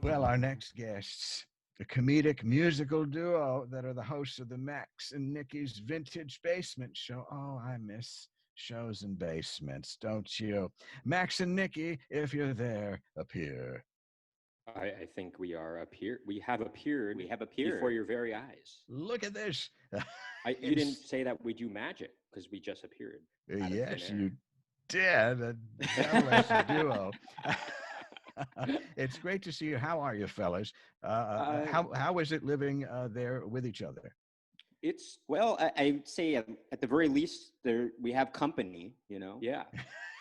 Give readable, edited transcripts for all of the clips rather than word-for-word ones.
Well, our next guests, a comedic musical duo that are the hosts of the Max and Nicky's Vintage Basement Show. Oh, I miss shows in basements, don't you? Max and Nicky, if you're there, appear. I think we are appear. We have appeared. We have appeared before your very eyes. Look at this. You didn't say that we do magic because we just appeared. Out of Yes, thin air. you did. A devilish duo. It's great to see you. How are you, fellas? How is it living there with each other? It's well, I'd say at the very least, there we have company. You know. Yeah.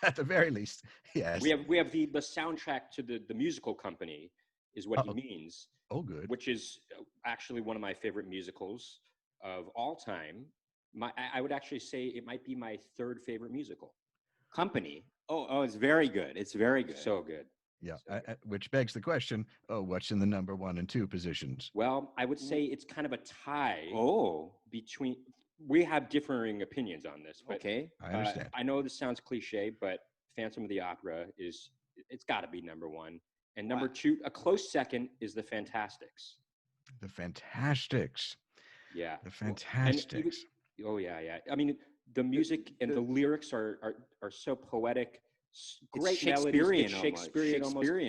At the very least, yes. We have the soundtrack to the musical company is what he means. Oh, good. Which is actually one of my favorite musicals of all time. I would actually say it might be my third favorite musical. Company. Oh, it's very good. It's very good. So good. Yeah, which begs the question, what's in the number 1 and 2 positions? Well, I would say it's kind of a tie. Oh. Between, we have differing opinions on this. But, okay. I understand. I know this sounds cliche, but Phantom of the Opera it's got to be number 1. And number 2, a close second, is The Fantastics. The Fantastics. Yeah. The Fantastics. Yeah. I mean, the music and the lyrics are so poetic. Great melodies. It's Shakespearean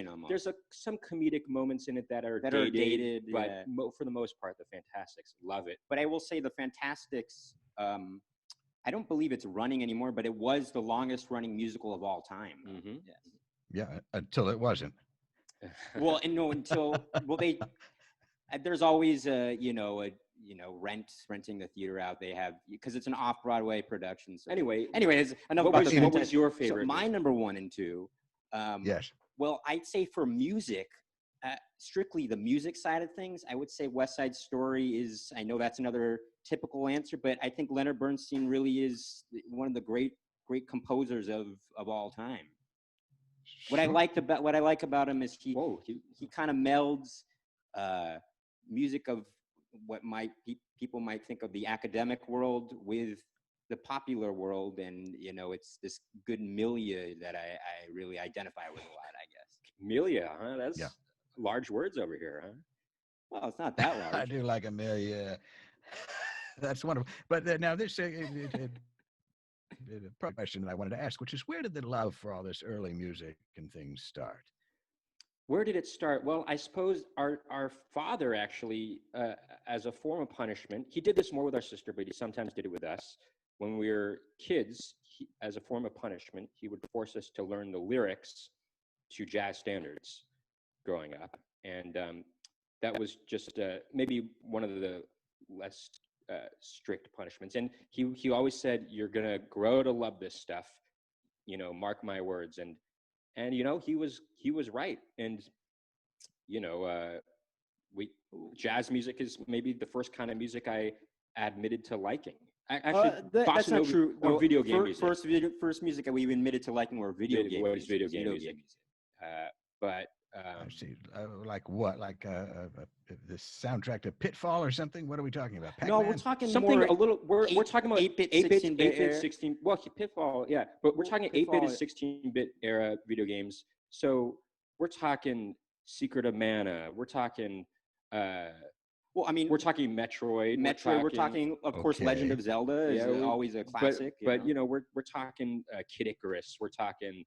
almost. There's some comedic moments in it that are dated, but for the most part, the Fantastics, love it. But I will say the Fantastics, I don't believe it's running anymore, but it was the longest running musical of all time. Mm-hmm. Yes. Yeah, until it wasn't. Well, and no, there's always renting the theater out. They have, because it's an off-Broadway production. So anyways, enough about the what was your favorite? So my number 1 and 2. Yes. Well, I'd say for music, strictly the music side of things, I would say West Side Story is. I know that's another typical answer, but I think Leonard Bernstein really is one of the great composers of all time. What I like about him is he kind of melds music of what people might think of the academic world with the popular world, and it's this good milieu that I really identify with a lot, I guess. Milieu, huh? That's large words over here, huh? Well, it's not that large. I do like a milieu. That's wonderful. But now this a question that I wanted to ask, which is, where did the love for all this early music and things start? Where did it start? Well, I suppose our father actually, as a form of punishment, he did this more with our sister, but he sometimes did it with us. When we were kids, as a form of punishment, he would force us to learn the lyrics to jazz standards growing up. And that was just maybe one of the less strict punishments. And he always said, you're going to grow to love this stuff, mark my words. And he was right. And jazz music is maybe the first kind of music I admitted to liking. Actually, that's not true. Or video game music. First music that we admitted to liking were video game music. But I see. Like what? Like the soundtrack to Pitfall or something? What are we talking about? No, we're talking something more a little. We're talking about 8-bit, 16-bit, 16. Well, Pitfall, yeah, but we're talking 8-bit and 16-bit era video games. So we're talking Secret of Mana. We're talking. Well, I mean, we're talking Metroid. We're talking, of course, Legend of Zelda is always a classic. But we're talking Kid Icarus. We're talking,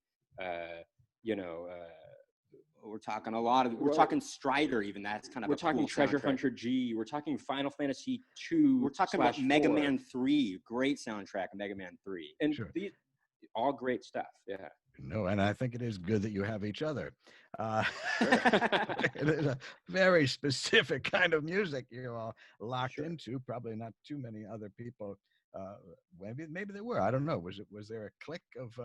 we're talking a lot of. We're talking Strider, even. That's kind of. We're talking cool Treasure soundtrack. Hunter G. We're talking Final Fantasy 2. We're talking about Mega Man 3. Great soundtrack, Mega Man 3. And these all great stuff. Yeah. No, and I think it is good that you have each other. It is a very specific kind of music you're all locked into. Probably not too many other people. Maybe there were. I don't know. Was there a clique of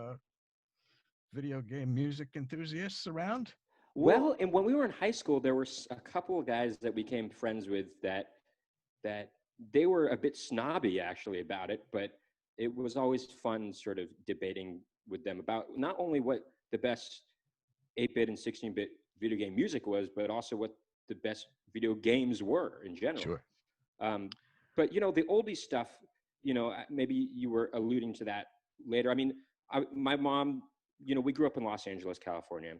video game music enthusiasts around? Well, and when we were in high school, there were a couple of guys that we became friends with that they were a bit snobby actually about it, but it was always fun sort of debating with them about not only what the best 8-bit and 16-bit video game music was, but also what the best video games were in general. Sure. But the oldie stuff, maybe you were alluding to that later. I mean, my mom we grew up in Los Angeles, California.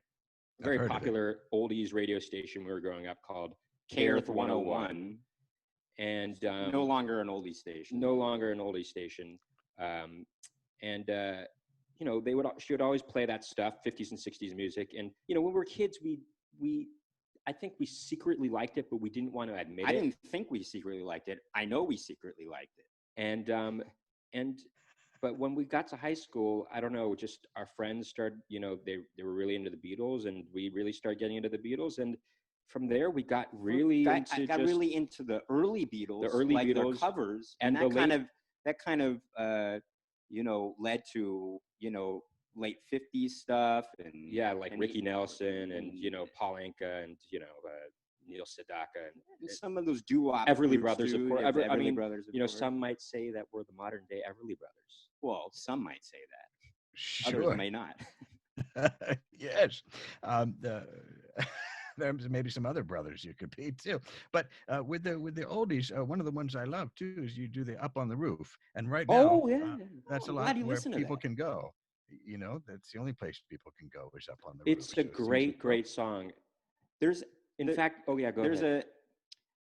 A very popular oldies radio station we were growing up called K-Earth 101. And no longer an oldie station. No longer an oldie station. She would always play that stuff, 50s and 60s music. And, when we were kids, I think we secretly liked it, but we didn't want to admit it. I didn't think we secretly liked it. I know we secretly liked it. But when we got to high school, I don't know, just our friends started, they were really into the Beatles, and we really started getting into the Beatles. And from there, we got really really into the early Beatles, Beatles, their covers, and that kind of led to late 50s stuff, and Ricky Nelson and Paul Anka and Neil Sedaka and some of those doo-wop Everly Brothers, of course. Brothers, some might say that we're the modern day Everly Brothers. Well, some might say that. Sure. Others may not. Yes. There's maybe some other brothers you could be too. But with the oldies, one of the ones I love too is you do the Up on the Roof. And right now, that's a lot where people can go. That's the only place people can go is Up on the Roof. It's a great song. There's go ahead.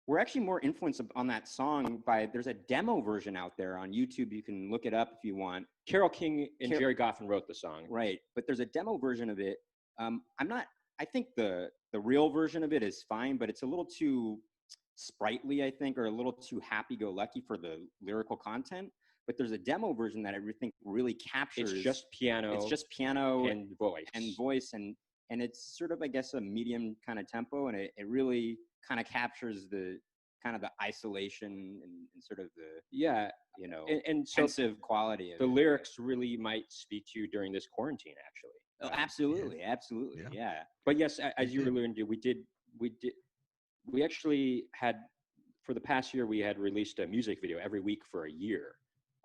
We're actually more influenced on that song there's a demo version out there on YouTube. You can look it up if you want. Carole King and Jerry Goffin wrote the song. Right. But there's a demo version of it. I think the real version of it is fine, but it's a little too sprightly, I think, or a little too happy-go-lucky for the lyrical content. But there's a demo version that I think really captures. It's just piano. And voice, and it's sort of, I guess, a medium kind of tempo, and it really kind of captures the kind of the isolation and sort of the pensive quality of the lyrics really might speak to you during this quarantine, actually. Oh, absolutely. Yeah. But yes, as you were alluding to, we actually had, for the past year, we had released a music video every week for a year.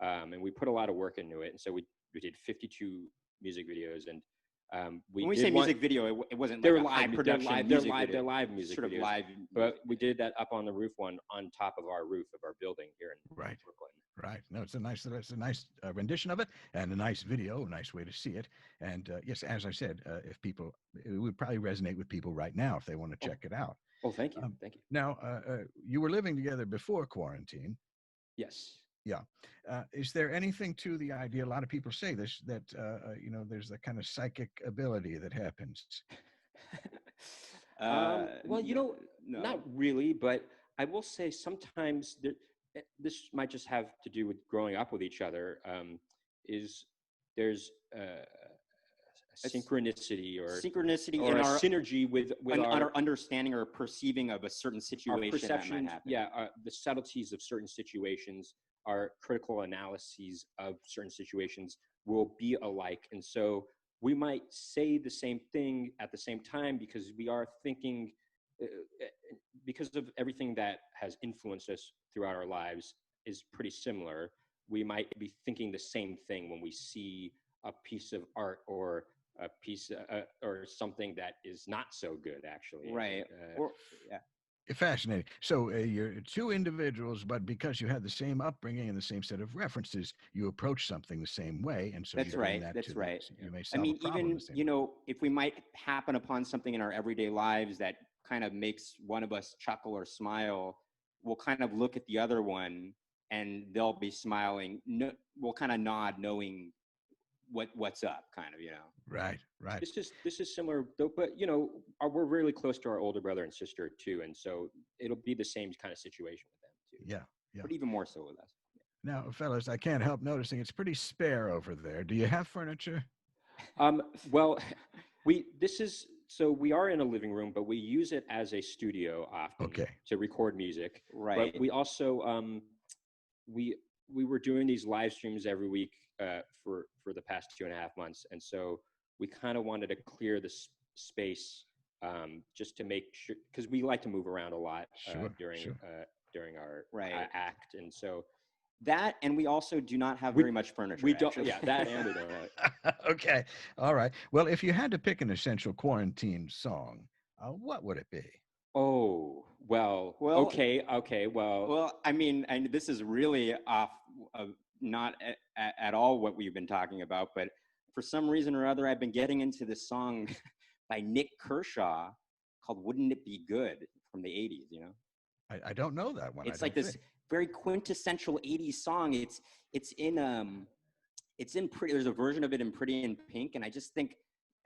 And we put a lot of work into it. And so we did 52 music videos. And when we say music video, it wasn't like a high production music video. They're live music sort videos. Of live. But we did that Up on the Roof one on top of our roof of our building here in Brooklyn. Right. No, it's a nice rendition of it, and a nice video, a nice way to see it. And yes, as I said, it would probably resonate with people right now if they want to check it out. Oh, thank you. Thank you. Now, you were living together before quarantine. Yes. Yeah. Is there anything to the idea? A lot of people say this, that, there's a kind of psychic ability that happens. No. Not really, but I will say sometimes this might just have to do with growing up with each other. There's a synchronicity or in a our synergy with our understanding or perceiving of a certain situation. Our perceptions, that might happen. The subtleties of certain situations, our critical analyses of certain situations will be alike, and so we might say the same thing at the same time because we are thinking. Because of everything that has influenced us throughout our lives is pretty similar, we might be thinking the same thing when we see a piece of art or a piece or something that is not so good, actually. Right. Fascinating. So you're two individuals, but because you had the same upbringing and the same set of references, you approach something the same way, and so that's right. You may solve a problem even if we might happen upon something in our everyday lives that kind of makes one of us chuckle or smile, we'll kind of look at the other one and they'll be smiling. We'll kind of nod, knowing what's up, kind of, Right. This is similar, though, but we're really close to our older brother and sister too, and so it'll be the same kind of situation with them too. Yeah. But even more so with us. Now, fellas, I can't help noticing it's pretty spare over there. Do you have furniture? Well, we are in a living room, but we use it as a studio often to record music. Right. But we also we were doing these live streams every week for the past 2.5 months, and so we kind of wanted to clear the space just to make sure, because we like to move around a lot during our act, and so. That, and we also do not have very much furniture. We don't. Yeah, that and we don't. Okay. All right. Well, if you had to pick an essential quarantine song, what would it be? Oh, well, okay. Well, I mean, and this is really off of not at all what we've been talking about, but for some reason or other, I've been getting into this song by Nick Kershaw called "Wouldn't It Be Good" from the '80s. You know, I don't know that one. it's like this very quintessential '80s song. It's in pretty. There's a version of it in Pretty in Pink, and I just think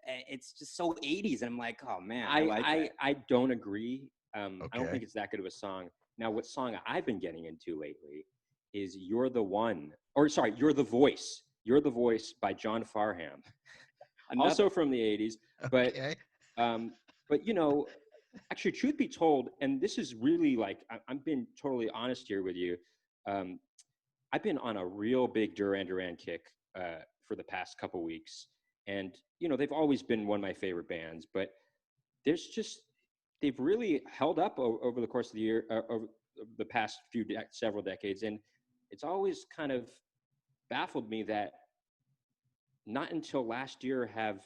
it's just so '80s. And I'm like, oh man, I don't agree. I Okay. don't think it's that good of a song. Now, what song I've been getting into lately is "You're the One," or sorry, "You're the Voice." "You're the Voice" by John Farnham, also from the '80s. But Okay. but you know, actually, truth be told, and this is really like I'm being totally honest here with you. I've been on a real big Duran Duran kick for the past couple weeks, and you know, they've always been one of my favorite bands, but they've really held up over the course of the year, over the past several decades, and it's always kind of baffled me that not until last year have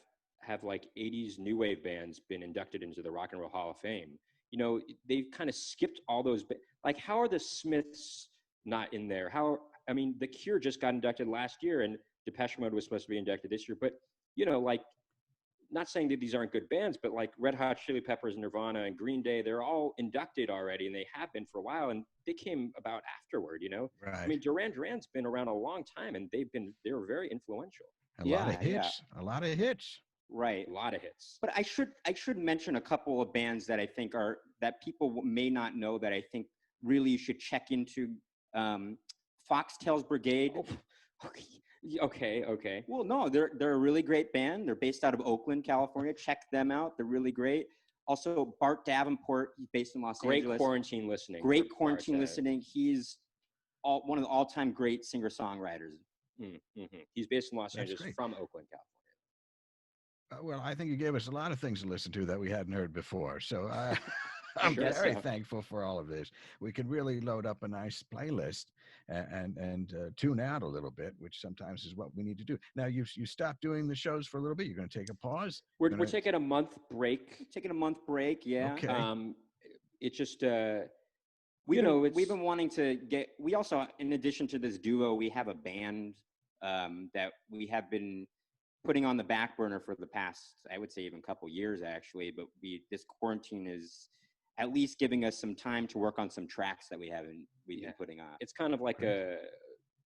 like 80s new wave bands been inducted into the Rock and Roll Hall of Fame. You know, they've kind of skipped all those. Like, how are the Smiths not in there? I mean, The Cure just got inducted last year, and Depeche Mode was supposed to be inducted this year. But, you know, like, not saying that these aren't good bands, but like Red Hot Chili Peppers, Nirvana, and Green Day, they're all inducted already, and they have been for a while, and they came about afterward, you know? Right. I mean, Duran Duran's been around a long time, and they were very influential. A lot of hits. A lot of hits. Right. A lot of hits. But I should mention a couple of bands that I think that people may not know that I think really you should check into. Foxtails Brigade. Oh, okay. Well, no, they're a really great band. They're based out of Oakland, California. Check them out. They're really great. Also, Bart Davenport, he's based in Los Angeles. Great quarantine listening. Great quarantine listening. He's one of the all-time great singer-songwriters. Mm-hmm. He's based in Los Angeles, from Oakland, California. Well, I think you gave us a lot of things to listen to that we hadn't heard before. So I'm very thankful for all of this. We can really load up a nice playlist and tune out a little bit, which sometimes is what we need to do. Now, you stopped doing the shows for a little bit. You're going to take a pause? We're taking a month break. Yeah. Okay. It's just, we've been wanting to we also, in addition to this duo, we have a band that we have been putting on the back burner for the past, I would say, even a couple years, actually. But this quarantine is at least giving us some time to work on some tracks that we've been putting on. It's kind of like the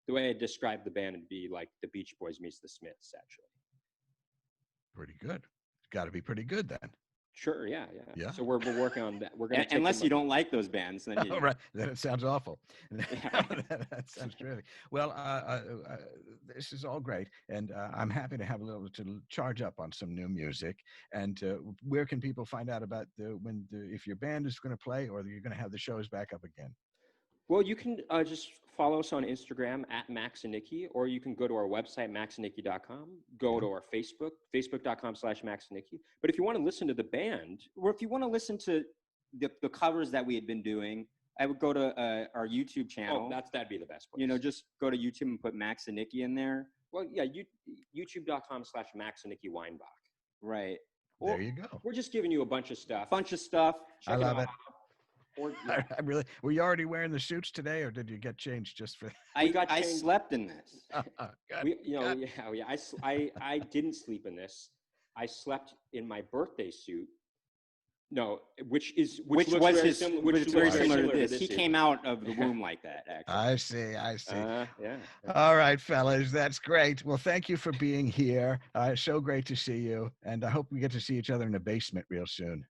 way I describe the band would be like the Beach Boys meets the Smiths, actually. Pretty good. It's got to be pretty good then. Sure, yeah. So we're working on that. We're going to unless you don't like those bands, then right. Then it sounds awful. That sounds terrific. Well, this is all great, and I'm happy to have a little to charge up on some new music. And where can people find out about if your band is going to play, or you're going to have the shows back up again? Well, you can just follow us on Instagram at Max and Nicky, or you can go to our website, maxandnicky.com, go to our Facebook, facebook.com/Max and Nicky. But if you want to listen to the band, or if you want to listen to the covers that we had been doing, I would go to our YouTube channel. Oh, that'd be the best place. You know, just go to YouTube and put Max and Nicky in there. Well, yeah, youtube.com/Max and Nicky Weinbach. Right. There you go. We're just giving you a bunch of stuff. I love it. I really. Were you already wearing the suits today, or did you get changed just for? I slept in this. I didn't sleep in this. I slept in my birthday suit. No, which was very similar to this. He came out of the womb like that. Actually, I see. Yeah. All right, fellas, that's great. Well, thank you for being here. So great to see you, and I hope we get to see each other in the basement real soon.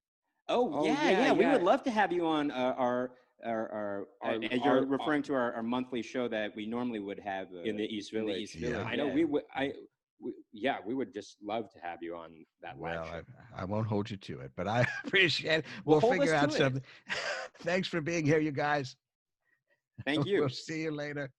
Oh yeah. We would love to have you on our you're referring to our monthly show that we normally would have in the East Village. I know we would just love to have you on that live show. I won't hold you to it, but I appreciate it. We'll figure out something. Thanks for being here, you guys. Thank you. We'll see you later.